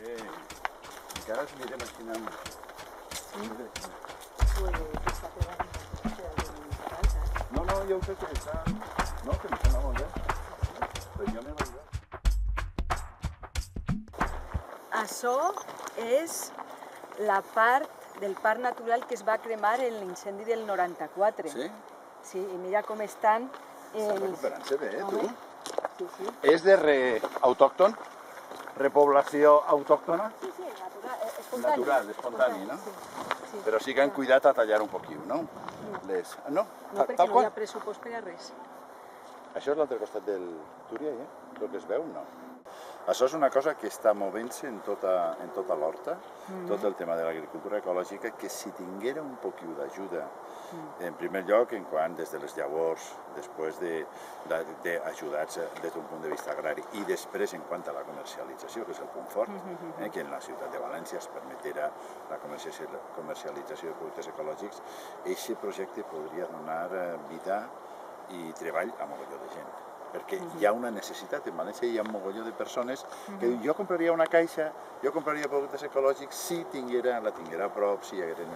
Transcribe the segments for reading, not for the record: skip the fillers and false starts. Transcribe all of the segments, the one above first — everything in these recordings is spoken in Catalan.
encara es m'he imaginant. No, jo ho sé que està... No, que em sembla molt bé. Però jo m'he ajudat. Això és la part del parc natural que es va cremar en l'incendi del 94. Sí? Sí, i mira com estan... Està recuperant-se bé, tu? Sí, sí. És de autòcton? Repoblació autòctona? Sí, espontani. Natural, espontani, no? Sí. Però sí que han cuidat a tallar un poquiu, no? No? No, perquè no hi ha pressupost per a res. Això és l'altre costat del Túria, el que es veu, no? Això és una cosa que està movent-se en tota l'horta, tot el tema de l'agricultura ecològica, que si tinguera un poquiu d'ajuda, en primer lloc, en quant des de les llavors, després d'ajudar-se des d'un punt de vista agrari, i després en quant a la comercialització, que és el punt fort, que en la ciutat de València es permetera la comercialització de productes ecològics, aquest projecte podria donar vida i treball a mogolló de gent. Perquè hi ha una necessitat, en València hi ha un mogolló de persones que diuen jo compraria una caixa, jo compraria productes ecològics si la tinguera a prop, si hi hagueren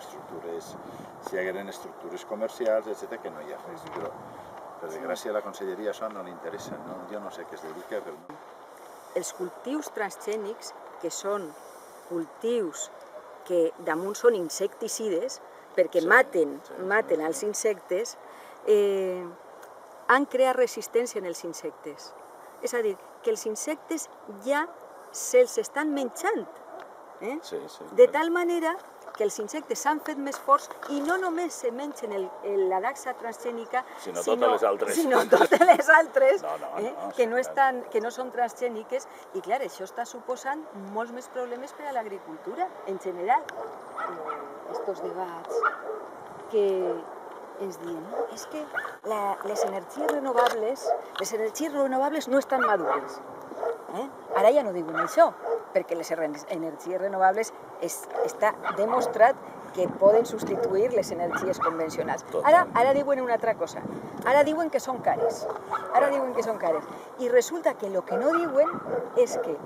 estructures comercials, etc., que no hi ha res. Però, per desgràcia, a la conselleria això no li interessa, jo no sé què es dedica, però... Els cultius transgènics, que són cultius que damunt són insecticides, perquè maten els insectes, han creat resistència en els insectes. És a dir, que els insectes ja se'ls estan menjant. De tal manera que els insectes s'han fet més forts i no només se mengen la daxa transgènica, sinó totes les altres. Sinó totes les altres que no són transgèniques. I clar, això està suposant molts més problemes per a l'agricultura en general. Estos debats que ens diuen, és que les energies renovables no estan madures. Ara ja no diuen això, perquè les energies renovables està demostrat que poden substituir les energies convencionals. Ara diuen una altra cosa. Ara diuen que són cares. I resulta que el que no diuen és que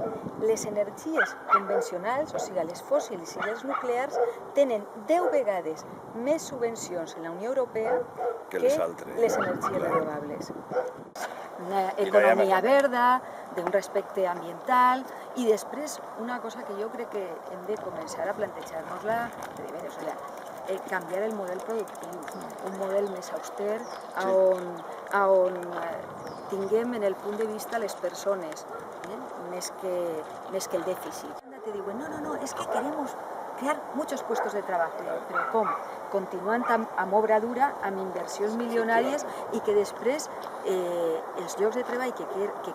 les energies convencionals, o sigui, les fòssils i les nuclears, tenen 10 vegades més subvencions en la Unió Europea que les energies renovables. Una economia verda, d'un respecte ambiental, i després una cosa que jo crec que hem de començar a plantejar-nos-la de veres, canviar el model productiu, un model més auster, on tinguem en el punt de vista les persones, més que el dèficit. Te diuen, no, es que queremos crear muchos puestos de trabajo. Però com? Continuant amb obra dura, amb inversions milionàries i que després els llocs de treball que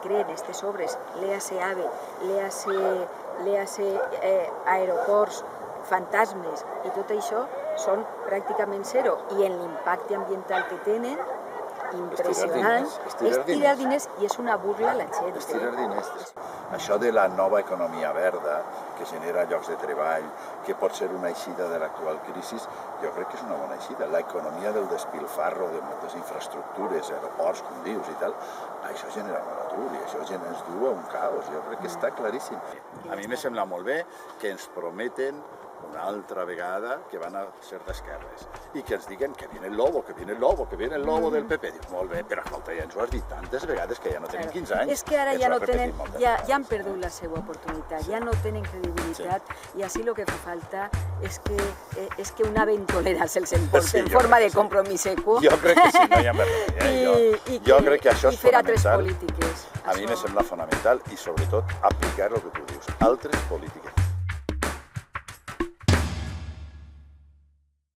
creen aquestes obres, l'EAC AVE, l'EAC aeroports, fantasmes i tot això són pràcticament zero. I en l'impacte ambiental que tenen, impressionant, és tirar diners i és una burla a la gent. És tirar diners. Això de la nova economia verda, que genera llocs de treball, que pot ser una eixida de l'actual crisi, jo crec que és una bona eixida. L'economia del despilfarro de moltes infraestructures, aeroports, com dius i tal, això genera molt atur i això ens du a un caos. Jo crec que està claríssim. A mi me sembla molt bé que ens prometen una altra vegada que van a ser d'esquerres i que ens diguen que viene el lobo del PP. Dius, molt bé, però escolta, ja ens ho has dit tantes vegades que ja no tenen 15 anys. És que ara ja no tenen, ja han perdut la seva oportunitat, ja no tenen credibilitat i així el que fa falta és que una ventolera se'ls emporti en forma de compromís seco. Jo crec que sí, no hi ha més remei. Jo crec que això és fonamental. polítiques. A mi me sembla fonamental i sobretot aplicar el que tu dius, altres polítiques.